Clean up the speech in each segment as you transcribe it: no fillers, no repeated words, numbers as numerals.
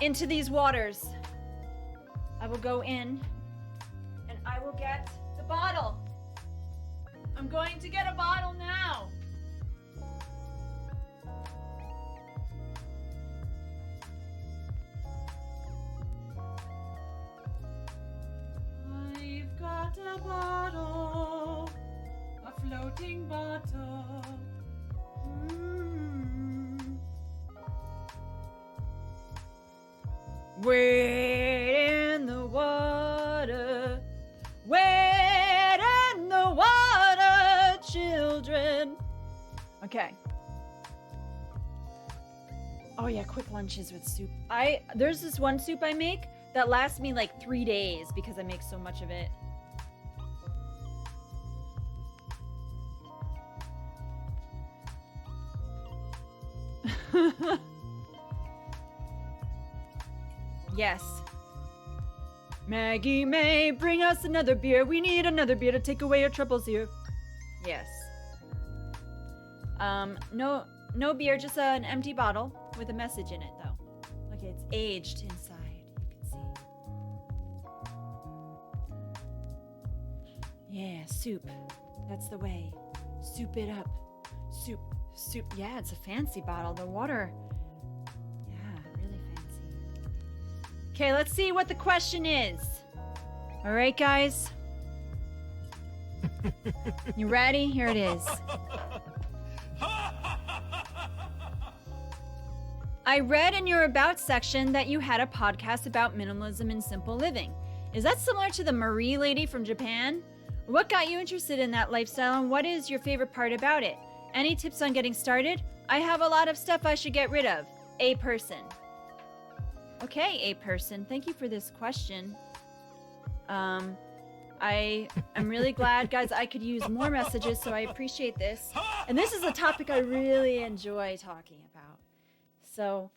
into these waters. I will go in and I will get the bottle. I'm going to get a bottle now. I've got a bottle, a floating bottle. Wade in the water, wade in the water, children. Okay. Oh yeah, quick lunches with soup. There's this one soup I make that lasts me like 3 days because I make so much of it. Yes. Maggie May, bring us another beer. We need another beer to take away our troubles here. Yes. No beer, just an empty bottle with a message in it, though. Okay, it's aged inside. You can see. Yeah, soup. That's the way. Soup it up. Soup. Yeah, it's a fancy bottle. The water. Okay, let's see what the question is. All right, guys. You ready? Here it is. I read in your About section that you had a podcast about minimalism and simple living. Is that similar to the Marie lady from Japan? What got you interested in that lifestyle, and what is your favorite part about it? Any tips on getting started? I have a lot of stuff I should get rid of. A person. Okay, a person. Thank you for this question. I'm really glad, guys, I could use more messages, so I appreciate this. And this is a topic I really enjoy talking about. So,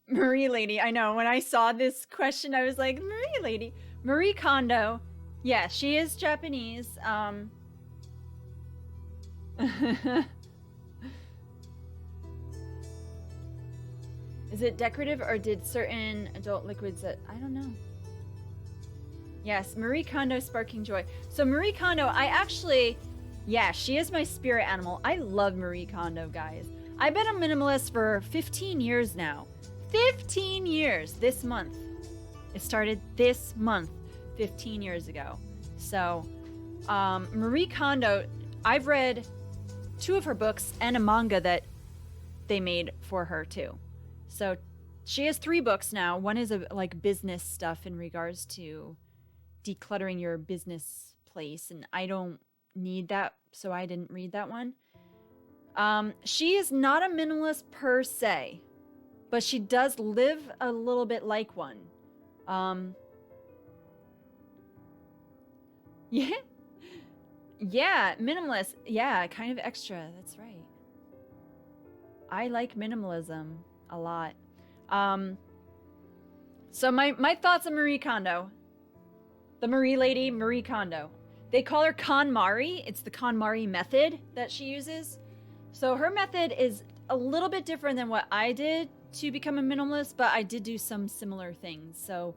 Marie lady, I know, when I saw this question, I was like, Marie lady. Marie Kondo. Yeah, she is Japanese. Is it decorative, or did certain adult liquids that... I don't know. Yes, Marie Kondo sparking joy. So Marie Kondo, yeah, she is my spirit animal. I love Marie Kondo, guys. I've been a minimalist for 15 years now. 15 years this month. It started this month, 15 years ago. So, Marie Kondo, I've read 2 of her books and a manga that they made for her too. So she has 3 books now. One is like business stuff in regards to decluttering your business place, and I don't need that, so I didn't read that one. She is not a minimalist per se, but she does live a little bit like one. Yeah, minimalist. Yeah, kind of extra. That's right. I like minimalism a lot. So my thoughts on Marie Kondo. The Marie lady, Marie Kondo. They call her KonMari. It's the KonMari method that she uses. So her method is a little bit different than what I did to become a minimalist, but I did do some similar things. So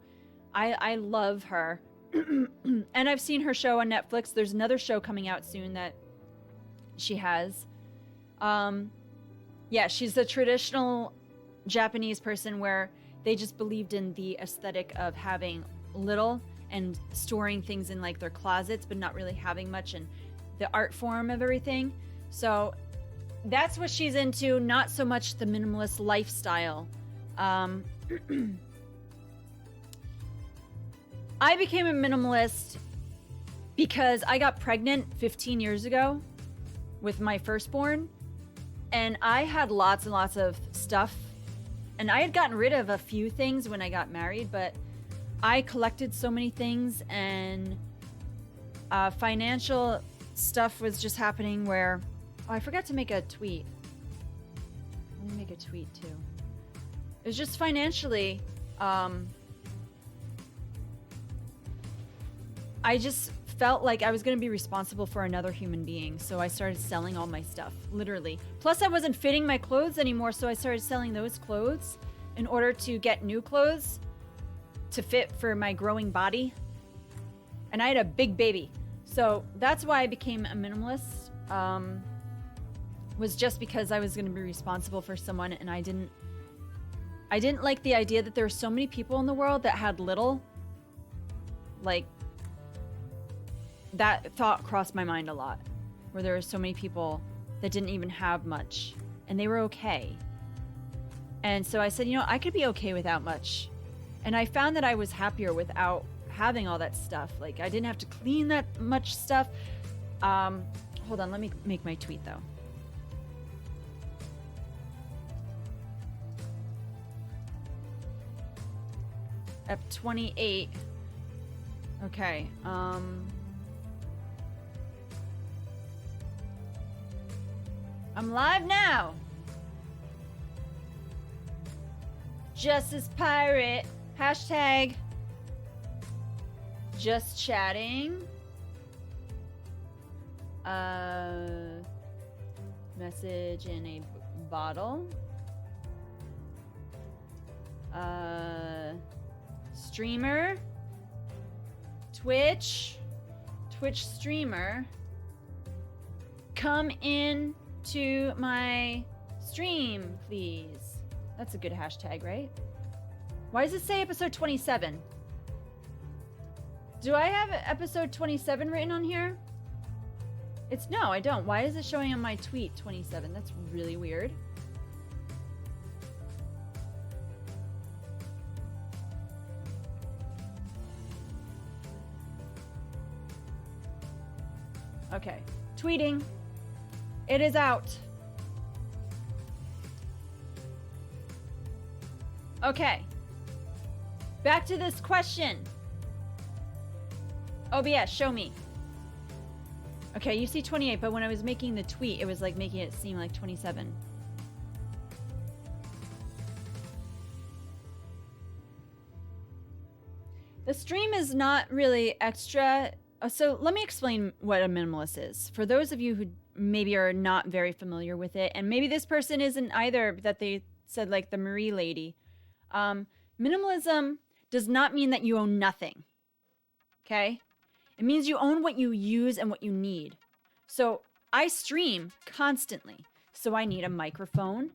I love her. And I've seen her show on Netflix. There's another show coming out soon that she has. Yeah, she's a traditional Japanese person where they just believed in the aesthetic of having little and storing things in like their closets, but not really having much, and the art form of everything. So that's what she's into, not so much the minimalist lifestyle. I became a minimalist because I got pregnant 15 years ago with my firstborn, and I had lots and lots of stuff, and I had gotten rid of a few things when I got married, but I collected so many things, and financial stuff was just happening where... Oh, I forgot to make a tweet. Let me make a tweet too. It was just financially, I just felt like I was going to be responsible for another human being. So I started selling all my stuff, literally. Plus, I wasn't fitting my clothes anymore. So I started selling those clothes in order to get new clothes to fit for my growing body. And I had a big baby. So that's why I became a minimalist. Was just because I was going to be responsible for someone, and I didn't like the idea that there were so many people in the world that had little. Like, that thought crossed my mind a lot, where there were so many people that didn't even have much, and they were okay. And so I said, you know, I could be okay without much. And I found that I was happier without having all that stuff. Like, I didn't have to clean that much stuff. Hold on, let me make my tweet though. F28. Okay. I'm live now. Justice Pirate. Hashtag just chatting. Message in a bottle. Streamer. Twitch streamer. Come in to my stream, please. That's a good hashtag, right? Why does it say episode 27? Do I have episode 27 written on here? No, I don't. Why is it showing on my tweet 27? That's really weird. Okay, tweeting. It is out. Okay. Back to this question. OBS, show me. Okay, you see 28, but when I was making the tweet, it was like making it seem like 27. The stream is not really extra. So let me explain what a minimalist is. For those of you who maybe are not very familiar with it, and maybe this person isn't either, that they said like the Marie lady. Minimalism does not mean that you own nothing. Okay? It means you own what you use and what you need. So I stream constantly. So I need a microphone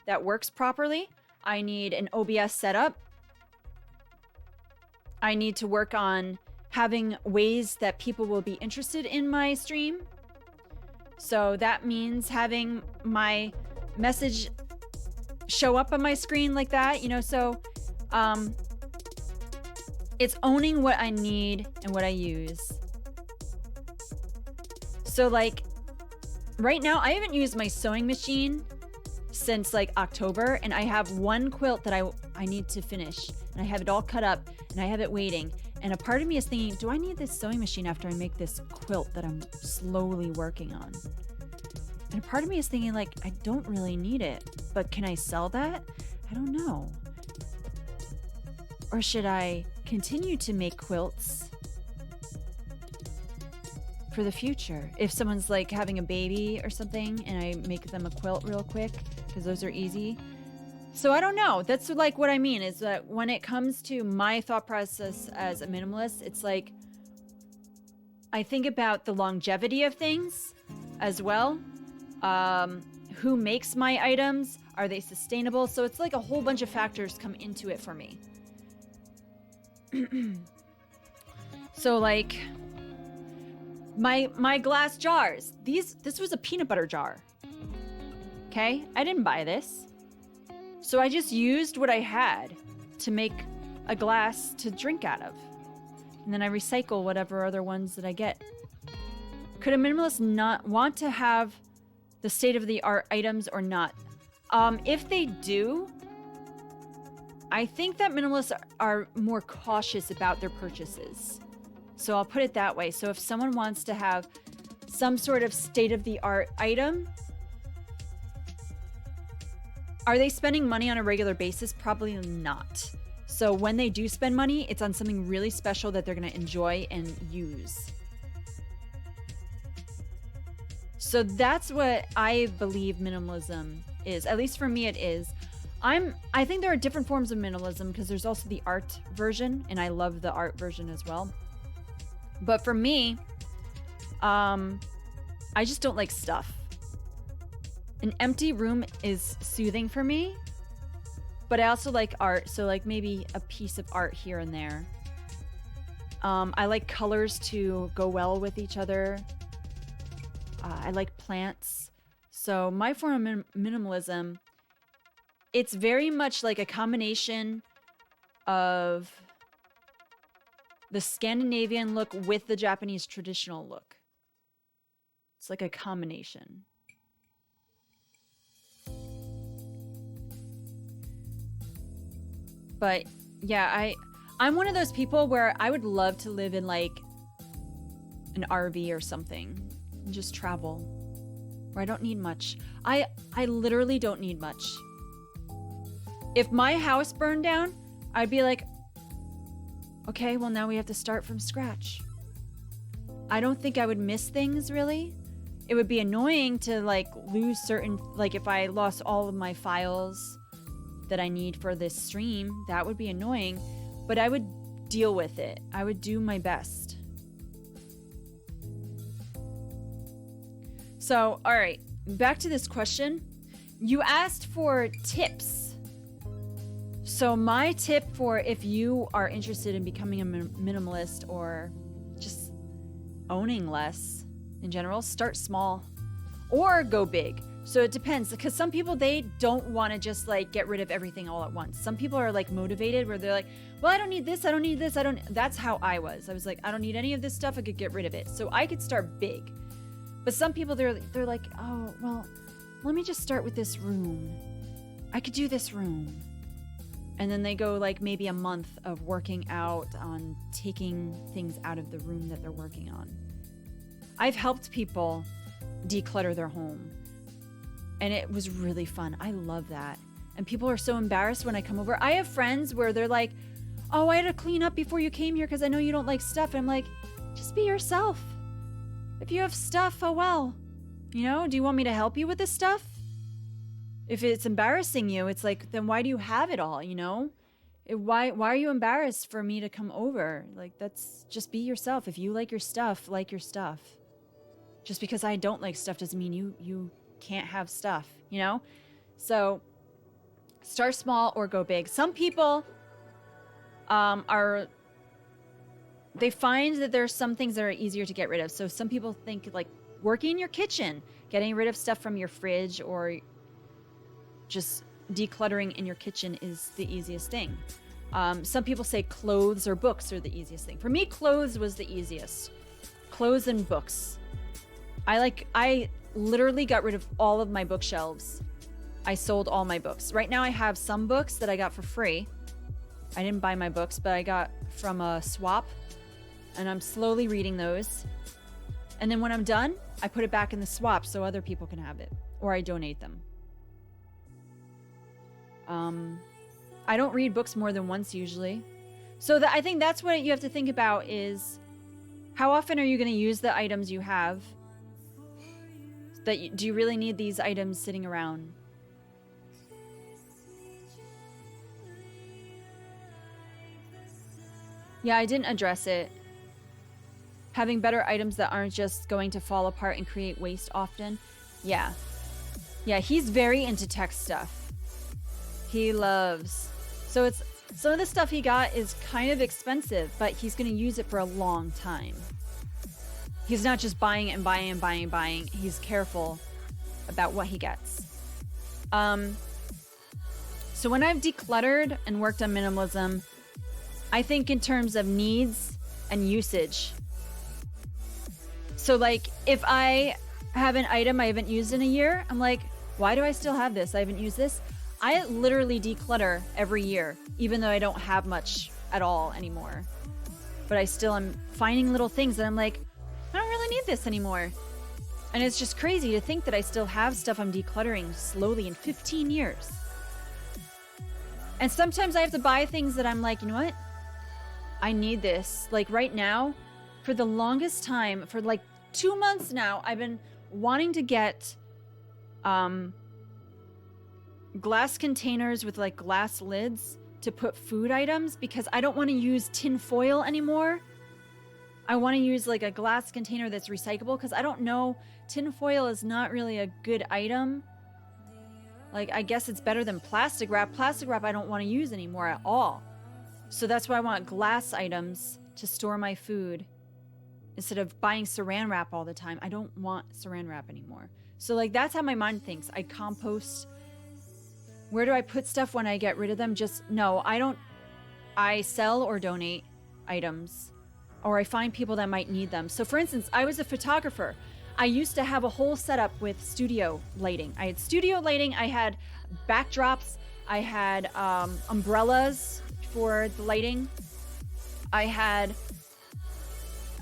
that works properly. I need an OBS setup. I need to work on having ways that people will be interested in my stream. So that means having my message show up on my screen like that, you know, so it's owning what I need and what I use. So like right now I haven't used my sewing machine since like October, and I have one quilt that I need to finish, and I have it all cut up and I have it waiting. And a part of me is thinking, do I need this sewing machine after I make this quilt that I'm slowly working on? And a part of me is thinking like, I don't really need it, but can I sell that? I don't know. Or should I continue to make quilts for the future? If someone's like having a baby or something and I make them a quilt real quick, because those are easy. So I don't know. That's like what I mean is that when it comes to my thought process as a minimalist, it's like I think about the longevity of things as well. Who makes my items? Are they sustainable? So it's like a whole bunch of factors come into it for me. So like my glass jars. This was a peanut butter jar. Okay? I didn't buy this. So I just used what I had to make a glass to drink out of. And then I recycle whatever other ones that I get. Could a minimalist not want to have the state-of-the-art items or not? If they do, I think that minimalists are more cautious about their purchases. So I'll put it that way. So if someone wants to have some sort of state-of-the-art item, are they spending money on a regular basis? Probably not. So when they do spend money, it's on something really special that they're going to enjoy and use. So that's what I believe minimalism is. At least for me, it is. I think there are different forms of minimalism because there's also the art version, and I love the art version as well. But for me, I just don't like stuff. An empty room is soothing for me, but I also like art. So like maybe a piece of art here and there. I like colors to go well with each other. I like plants. So my form of minimalism, it's very much like a combination of the Scandinavian look with the Japanese traditional look. It's like a combination. But yeah, I'm one of those people where I would love to live in like an RV or something and just travel, where I don't need much. I literally don't need much. If my house burned down, I'd be like, okay, well now we have to start from scratch. I don't think I would miss things really. It would be annoying to like lose certain, like if I lost all of my files that I need for this stream, that would be annoying, but I would deal with it. I would do my best. So, all right, back to this question. You asked for tips. So my tip for if you are interested in becoming a minimalist or just owning less in general, start small or go big. So it depends, because some people, they don't want to just like get rid of everything all at once. Some people are like motivated where they're like, well, I don't need this, I don't need this, that's how I was. I was like, I don't need any of this stuff, I could get rid of it. So I could start big. But some people, they're like, oh, well, let me just start with this room. I could do this room. And then they go like maybe a month of working out on taking things out of the room that they're working on. I've helped people declutter their home, and it was really fun. I love that. And people are so embarrassed when I come over. I have friends where they're like, oh, I had to clean up before you came here because I know you don't like stuff. And I'm like, just be yourself. If you have stuff, oh well. You know, do you want me to help you with this stuff? If it's embarrassing you, it's like, then why do you have it all, you know? Why are you embarrassed for me to come over? Like, that's just be yourself. If you like your stuff, like your stuff. Just because I don't like stuff doesn't mean you can't have stuff, you know? So start small or go big. Some people they find that there's some things that are easier to get rid of. So some people think like working in your kitchen, getting rid of stuff from your fridge, or just decluttering in your kitchen is the easiest thing. Some people say clothes or books are the easiest thing. For me, clothes was the easiest. Clothes and books. I literally got rid of all of my bookshelves. I sold all my books. Right now I have some books that I got for free. I didn't buy my books, but I got from a swap, and I'm slowly reading those. And then when I'm done, I put it back in the swap so other people can have it, or I donate them. I don't read books more than once usually. So I think that's what you have to think about is how often are you going to use the items you have? Do you really need these items sitting around? Yeah, I didn't address it. Having better items that aren't just going to fall apart and create waste often. Yeah. Yeah, he's very into tech stuff. He loves. So it's some of the stuff he got is kind of expensive, but he's going to use it for a long time. He's not just buying and buying and buying and buying. He's careful about what he gets. So when I've decluttered and worked on minimalism, I think in terms of needs and usage. So like if I have an item I haven't used in a year, I'm like, why do I still have this? I haven't used this. I literally declutter every year, even though I don't have much at all anymore. But I still am finding little things that I'm like, I don't really need this anymore. And it's just crazy to think that I still have stuff I'm decluttering slowly in 15 years. And sometimes I have to buy things that I'm like, you know what? I need this. Like right now, for the longest time, for like 2 months now, I've been wanting to get glass containers with like glass lids to put food items because I don't want to use tin foil anymore. I want to use like a glass container that's recyclable because I don't know, tin foil is not really a good item. Like, I guess it's better than plastic wrap. Plastic wrap I don't want to use anymore at all. So that's why I want glass items to store my food instead of buying saran wrap all the time. I don't want saran wrap anymore. So like, that's how my mind thinks. I compost. Where do I put stuff when I get rid of them? No, I don't. I sell or donate items, or I find people that might need them. So for instance, I was a photographer. I used to have a whole setup with studio lighting. I had studio lighting. I had backdrops. I had umbrellas for the lighting. I had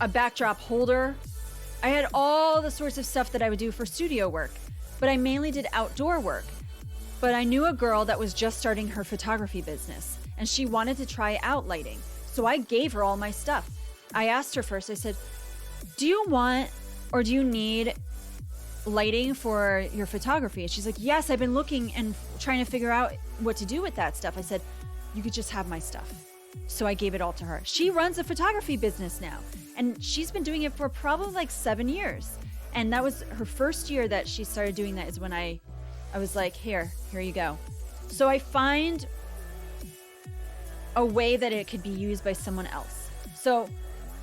a backdrop holder. I had all the sorts of stuff that I would do for studio work, but I mainly did outdoor work. But I knew a girl that was just starting her photography business, and she wanted to try out lighting. So I gave her all my stuff. I asked her first, I said, do you want or do you need lighting for your photography? And she's like, yes, I've been looking and trying to figure out what to do with that stuff. I said, you could just have my stuff. So I gave it all to her. She runs a photography business now, and she's been doing it for probably like 7 years. And that was her first year that she started doing that, is when I was like, here you go. So I find a way that it could be used by someone else. So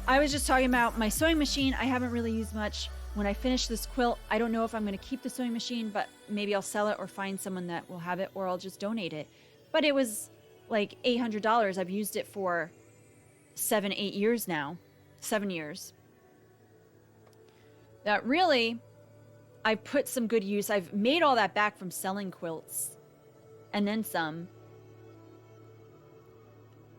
I was just talking about my sewing machine. I haven't really used much. When I finish this quilt, I don't know if I'm going to keep the sewing machine, but maybe I'll sell it or find someone that will have it, or I'll just donate it. But it was like $800. I've used it for 8 years now. 7 years. That really, I put some good use. I've made all that back from selling quilts and then some.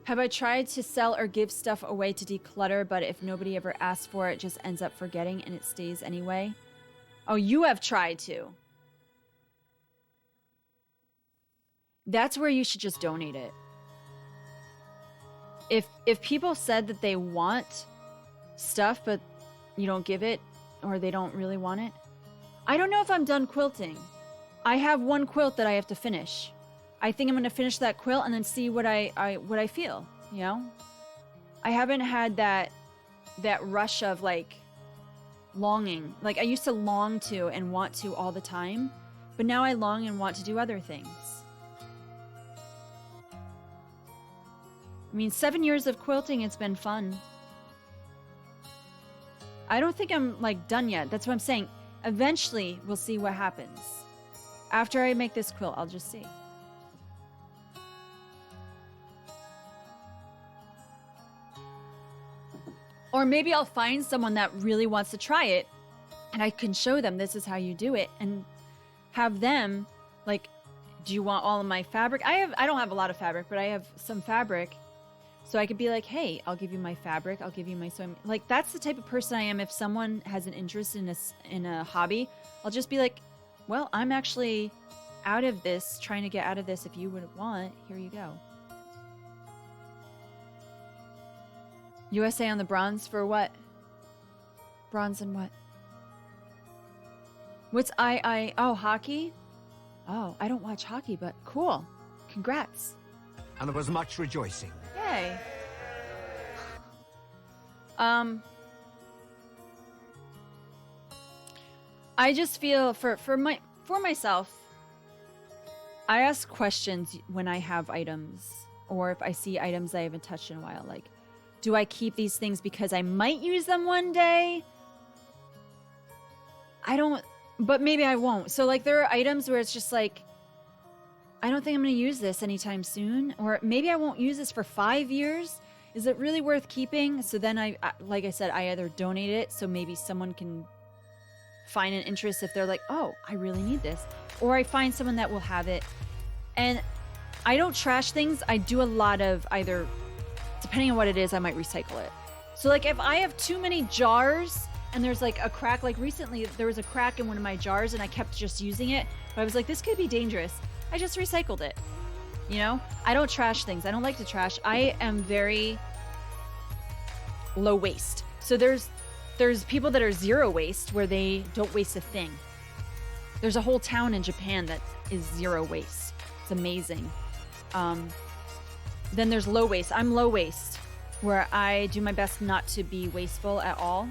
Have I tried to sell or give stuff away to declutter, but if nobody ever asks for it, it just ends up forgetting and it stays anyway? Oh, you have tried to. That's where you should just donate it. If people said that they want stuff, but you don't give it, or they don't really want it. I don't know if I'm done quilting. I have one quilt that I have to finish. I think I'm going to finish that quilt and then see what I feel, you know? I haven't had that rush of like longing. Like I used to long to and want to all the time, but now I long and want to do other things. I mean, 7 years of quilting, it's been fun. I don't think I'm like done yet. That's what I'm saying. Eventually, we'll see what happens. After I make this quilt, I'll just see. Or maybe I'll find someone that really wants to try it, and I can show them this is how you do it, and have them like, do you want all of my fabric? I don't have a lot of fabric, but I have some fabric. So I could be like, hey, I'll give you my fabric. I'll give you my sewing. Like, that's the type of person I am. If someone has an interest in a hobby, I'll just be like, well, I'm actually out of this, trying to get out of this. If you would want, here you go. USA on the bronze for what? Bronze in what? What's oh, hockey? Oh, I don't watch hockey, but cool. Congrats. And there was much rejoicing. Yay. I just feel for myself, I ask questions when I have items, or if I see items I haven't touched in a while. Like, do I keep these things because I might use them one day? I don't, but maybe I won't. So like, there are items where it's just like, I don't think I'm going to use this anytime soon. Or maybe I won't use this for 5 years. Is it really worth keeping? So then I like I said, I either donate it so maybe someone can find an interest if they're like, oh, I really need this. Or I find someone that will have it. And I don't trash things. I do a lot of either, depending on what it is, I might recycle it. So like if I have too many jars and there's like a crack, like recently there was a crack in one of my jars and I kept just using it. But I was like, this could be dangerous. I just recycled it. You know, I don't trash things. I don't like to trash. I am very low waste. So there's There's people that are zero waste where they don't waste a thing. There's a whole town in Japan that is zero waste. It's amazing. Then there's low waste. I'm low waste, where I do my best not to be wasteful at all.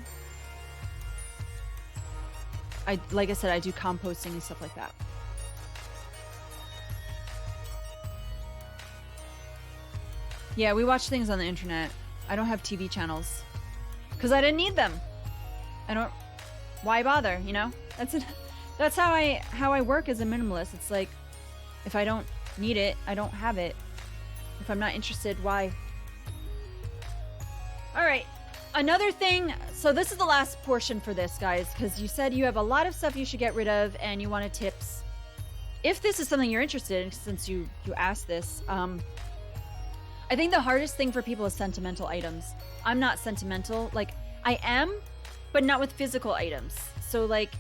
Like I said, I do composting and stuff like that. Yeah, we watch things on the internet. I don't have TV channels because I didn't need them. Why bother, you know? That's how I work as a minimalist. It's like, if I don't need it, I don't have it. If I'm not interested, why? All right, another thing. So this is the last portion for this, guys, because you said you have a lot of stuff you should get rid of and you wanted tips. If this is something you're interested in, since you asked this, I think the hardest thing for people is sentimental items. I'm not sentimental. Like, I am, but not with physical items. So, like,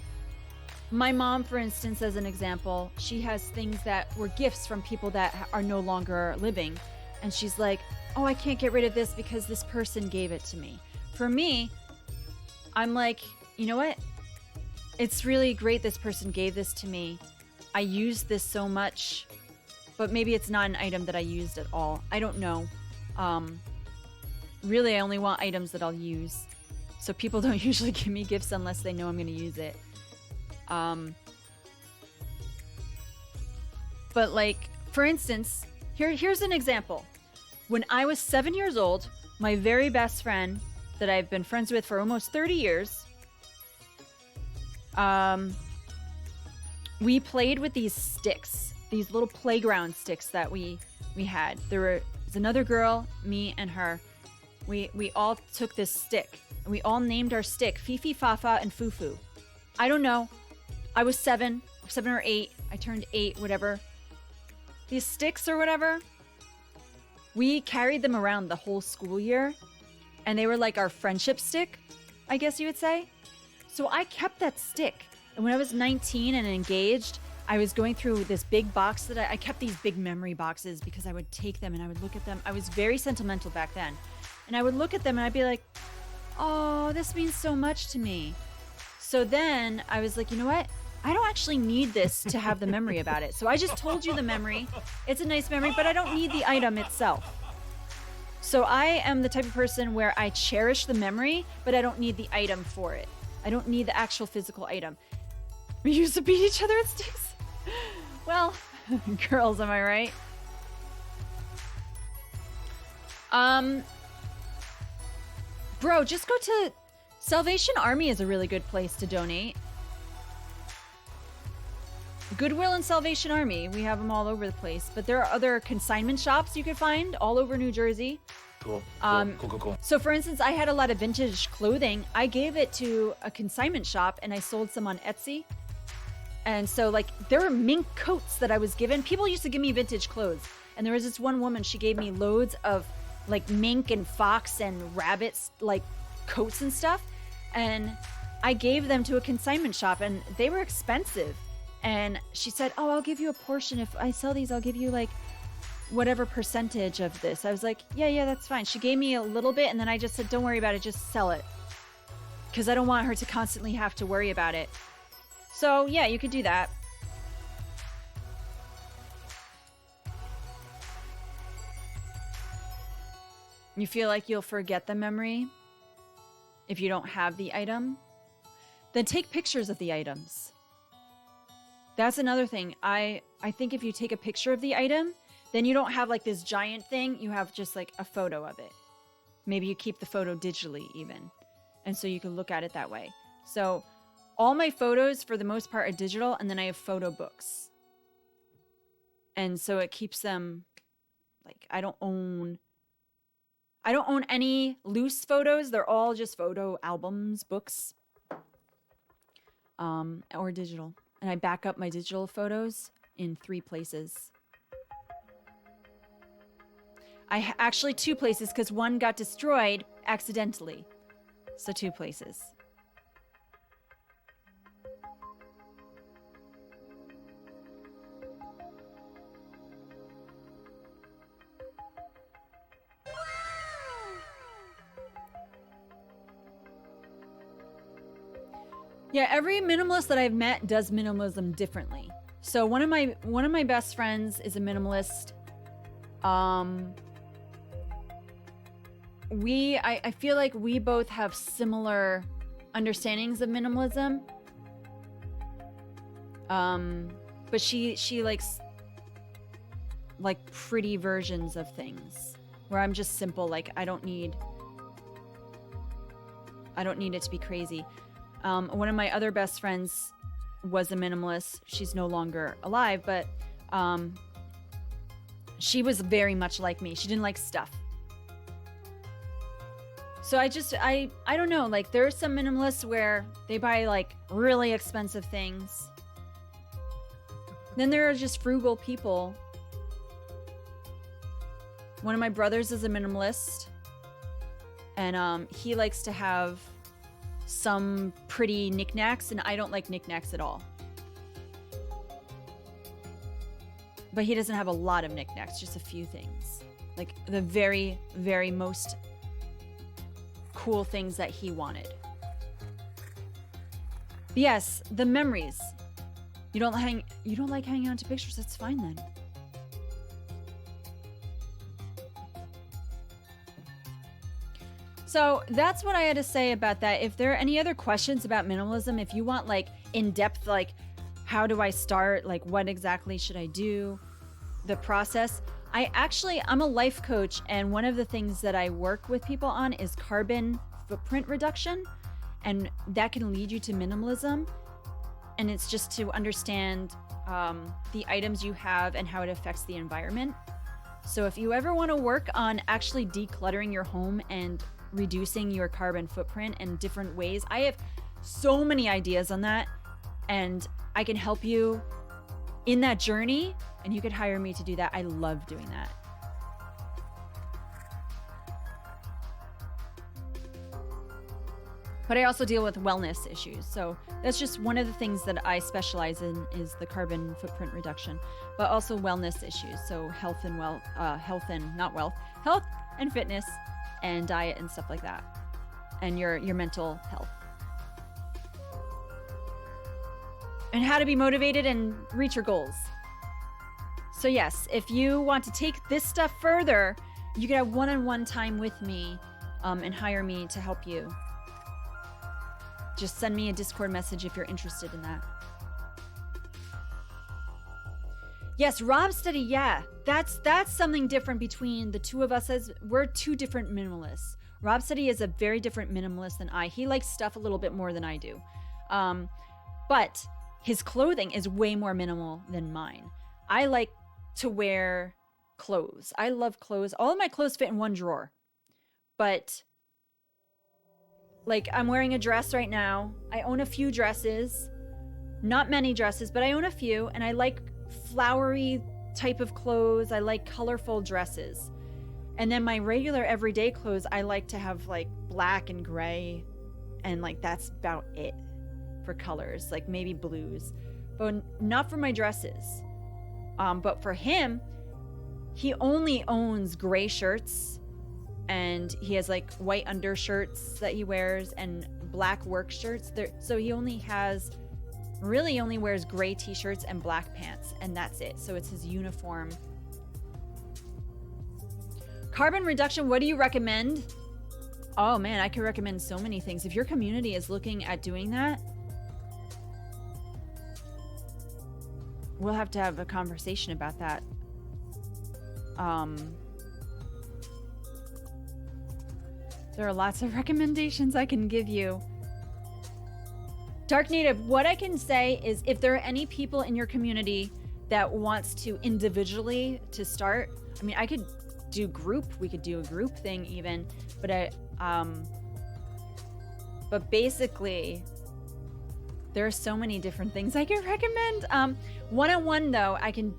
my mom, for instance, as an example, she has things that were gifts from people that are no longer living. And she's like, oh, I can't get rid of this because this person gave it to me. For me, I'm like, you know what? It's really great this person gave this to me. I used this so much, but maybe it's not an item that I used at all. I don't know. Really, I only want items that I'll use. So people don't usually give me gifts unless they know I'm going to use it. But like, for instance, here's an example. When I was 7 years old, my very best friend that I've been friends with for almost 30 years, we played with these sticks, these little playground sticks that we had. There was another girl, me and her. We all took this stick and we all named our stick Fifi, Fafa, and Fufu. I don't know. I was 7 or 8. I turned 8, whatever. These sticks or whatever, we carried them around the whole school year, and they were like our friendship stick, I guess you would say. So I kept that stick. And when I was 19 and engaged, I was going through this big box that I kept these big memory boxes because I would take them and I would look at them. I was very sentimental back then. And I would look at them and I'd be like, oh, this means so much to me. So then I was like, you know what? I don't actually need this to have the memory about it. So I just told you the memory. It's a nice memory, but I don't need the item itself. So I am the type of person where I cherish the memory, but I don't need the item for it. I don't need the actual physical item. We used to beat each other with sticks. Well, girls, am I right? Bro, just go to Salvation Army is a really good place to donate. Goodwill and Salvation Army, we have them all over the place. But there are other consignment shops you could find all over New Jersey. Cool. So for instance, I had a lot of vintage clothing. I gave it to a consignment shop and I sold some on Etsy. And so like there were mink coats that I was given. People used to give me vintage clothes. And there was this one woman, she gave me loads of like mink and fox and rabbits, like coats and stuff. And I gave them to a consignment shop and they were expensive. And she said, oh, I'll give you a portion. If I sell these, I'll give you like whatever percentage of this. I was like, yeah, that's fine. She gave me a little bit and then I just said, don't worry about it, just sell it. Because I don't want her to constantly have to worry about it. So yeah, you could do that. You feel like you'll forget the memory if you don't have the item? Then take pictures of the items. That's another thing. I think if you take a picture of the item, then you don't have like this giant thing. You have just like a photo of it. Maybe you keep the photo digitally even. And so you can look at it that way. So all my photos for the most part are digital, and then I have photo books. And so it keeps them like I don't own any loose photos. They're all just photo albums, books, or digital. And I back up my digital photos in 3 places. Actually 2 places because one got destroyed accidentally. So 2 places. Yeah, every minimalist that I've met does minimalism differently. So one of my best friends is a minimalist. I feel like we both have similar understandings of minimalism. But she likes like pretty versions of things, where I'm just simple. Like I don't need it to be crazy. One of my other best friends was a minimalist. She's no longer alive, but she was very much like me. She didn't like stuff. So I don't know, like there are some minimalists where they buy like really expensive things. Then there are just frugal people. One of my brothers is a minimalist, and he likes to have some pretty knickknacks, and I don't like knickknacks at all. But he doesn't have a lot of knickknacks, just a few things. Like the very, very most cool things that he wanted. But yes, the memories. You don't like hanging on to pictures, that's fine then. So that's what I had to say about that. If there are any other questions about minimalism, if you want like in-depth, like how do I start? Like what exactly should I do? The process. I'm a life coach, and one of the things that I work with people on is carbon footprint reduction, and that can lead you to minimalism. And it's just to understand the items you have and how it affects the environment. So if you ever want to work on actually decluttering your home and reducing your carbon footprint in different ways, I have so many ideas on that, and I can help you in that journey, and you could hire me to do that. I love doing that. But I also deal with wellness issues. So that's just one of the things that I specialize in, is the carbon footprint reduction, but also wellness issues. So health and fitness and diet and stuff like that. And your mental health. And how to be motivated and reach your goals. So yes, if you want to take this stuff further, you can have one-on-one time with me and hire me to help you. Just send me a Discord message if you're interested in that. Yes, Rob Steady, yeah. That's something different between the two of us, as we're two different minimalists. Rob Steady is a very different minimalist than I. He likes stuff a little bit more than I do. But his clothing is way more minimal than mine. I like to wear clothes. I love clothes. All of my clothes fit in one drawer. But like I'm wearing a dress right now. I own a few dresses. Not many dresses, but I own a few, and I like flowery type of clothes. I like colorful dresses. And then my regular everyday clothes, I like to have like black and gray, and like that's about it for colors, like maybe blues, but not for my dresses. But for him, he only owns gray shirts, and he has like white undershirts that he wears and black work shirts. So he only wears gray t-shirts and black pants, and that's it. So it's his uniform. Carbon reduction, what do you recommend? Oh man, I could recommend so many things. If your community is looking at doing that, we'll have to have a conversation about that. There are lots of recommendations I can give you. Dark Native, what I can say is if there are any people in your community that wants to individually to start, I mean, I could do group, we could do a group thing even, but but basically there are so many different things I can recommend. One-on-one though, I can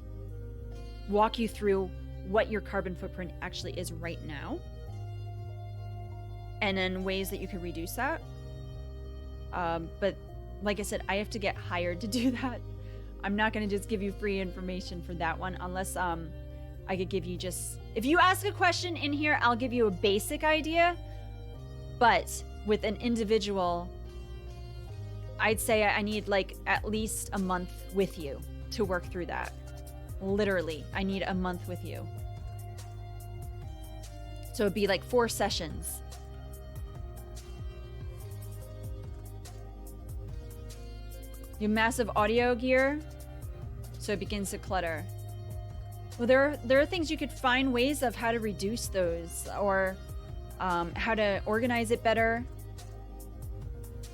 walk you through what your carbon footprint actually is right now, and then ways that you can reduce that. But like I said, I have to get hired to do that. I'm not going to just give you free information for that one, unless I could give you just, if you ask a question in here, I'll give you a basic idea, but with an individual I'd say I need like at least a month with you to work through that. Literally, I need a month with you. So it'd be like 4 sessions. You have massive audio gear, so it begins to clutter. Well, there are things you could find ways of how to reduce those, or how to organize it better,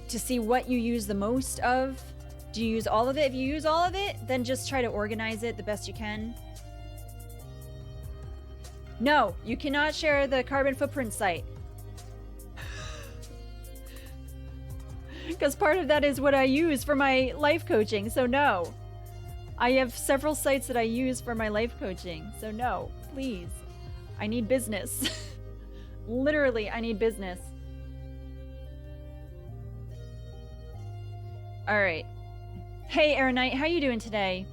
to see what you use the most of. Do you use all of it? If you use all of it, then just try to organize it the best you can. No, you cannot share the carbon footprint site. Because part of that is what I use for my life coaching, so no. I have several sites that I use for my life coaching, so no, please. I need business. Literally, I need business. All right. Hey, Aaron Knight, how you doing today?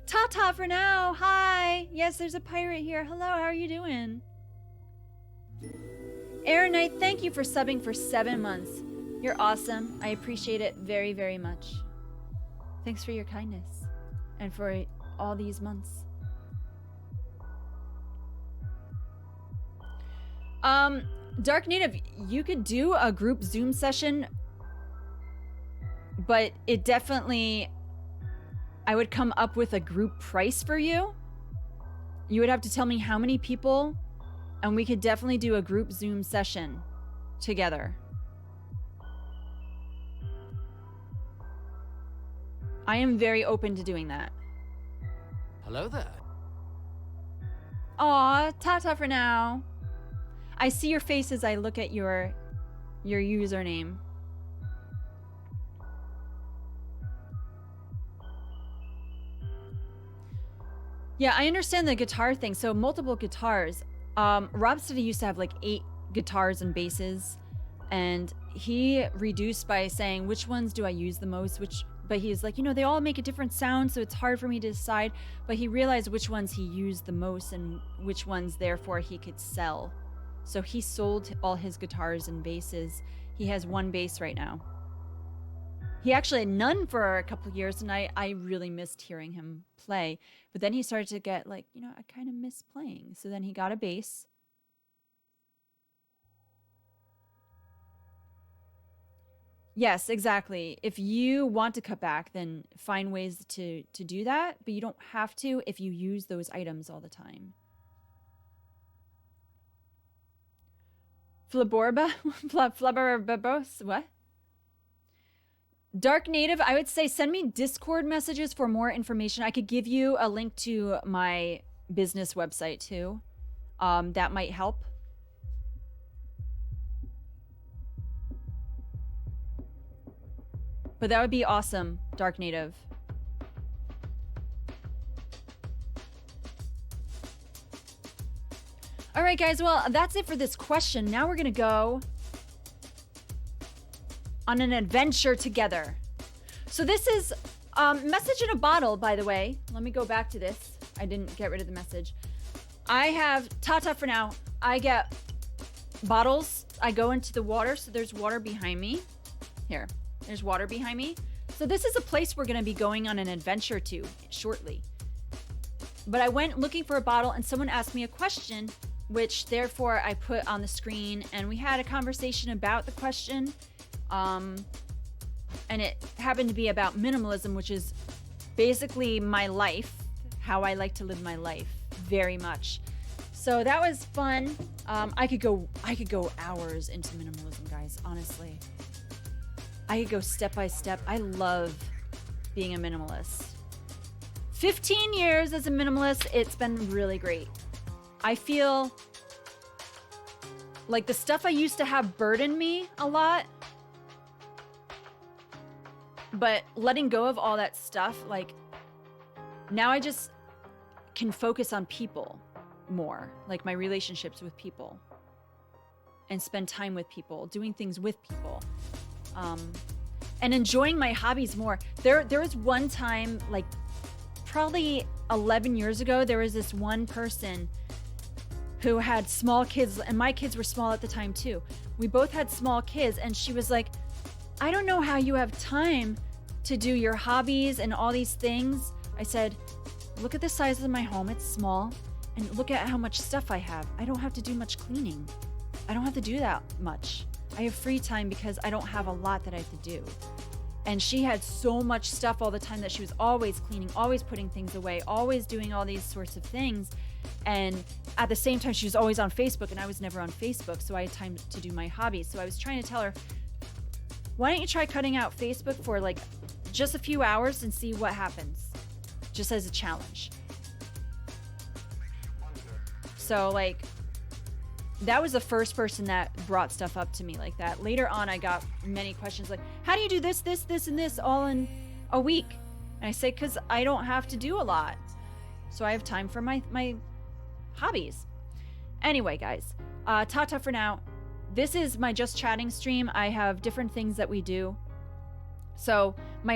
Ta-ta for now. Hi. Yes, there's a pirate here. Hello, how are you doing? Aaron Knight, thank you for subbing for 7 months. You're awesome. I appreciate it very, very much. Thanks for your kindness and for all these months. Dark Native, you could do a group Zoom session, but it definitely, I would come up with a group price for you. You would have to tell me how many people, and we could definitely do a group Zoom session together. I am very open to doing that. Hello there. Aw, ta-ta for now. I see your face as I look at your username. Yeah, I understand the guitar thing. So multiple guitars. Rob said he used to have like 8 guitars and basses, and he reduced by saying, which ones do I use the most? But he's like, they all make a different sound, so it's hard for me to decide. But he realized which ones he used the most and which ones, therefore, he could sell. So he sold all his guitars and basses. He has 1 bass right now. He actually had none for a couple of years, and I really missed hearing him play. But then he started to get like, I kind of miss playing. So then he got a bass. Yes, exactly. If you want to cut back, then find ways to do that. But you don't have to if you use those items all the time. Flabarbos, what? Dark Native, I would say send me Discord messages for more information. I could give you a link to my business website too. That might help. But that would be awesome, Dark Native. All right, guys. Well, that's it for this question. Now we're going to go on an adventure together. So this is message in a bottle, by the way. Let me go back to this. I didn't get rid of the message. I have Tata for now. I get bottles. I go into the water. So there's water behind me. Here, there's water behind me. So this is a place we're going to be going on an adventure to shortly. But I went looking for a bottle and someone asked me a question, which therefore I put on the screen, and we had a conversation about the question. And it happened to be about minimalism, which is basically my life, how I like to live my life very much. So that was fun. I could go hours into minimalism, guys, honestly. I could go step by step. I love being a minimalist. 15 years as a minimalist, it's been really great. I feel like the stuff I used to have burdened me a lot. But letting go of all that stuff, like, now I just can focus on people more, like my relationships with people, and spend time with people, doing things with people, and enjoying my hobbies more. There was one time, like probably 11 years ago, there was this one person who had small kids, and my kids were small at the time too. We both had small kids, and she was like, I don't know how you have time to do your hobbies and all these things. I said, look at the size of my home. It's small. And look at how much stuff I have. I don't have to do much cleaning. I don't have to do that much. I have free time because I don't have a lot that I have to do. And she had so much stuff all the time that she was always cleaning, always putting things away, always doing all these sorts of things. And at the same time, she was always on Facebook, and I was never on Facebook. So I had time to do my hobbies. So I was trying to tell her, why don't you try cutting out Facebook for like just a few hours and see what happens, just as a challenge. So like, that was the first person that brought stuff up to me like that. Later on, I got many questions like, how do you do this, this, this, and this all in a week? And I say, because I don't have to do a lot. So I have time for my hobbies. Anyway, guys, ta-ta for now. This is my Just Chatting stream. I have different things that we do. So my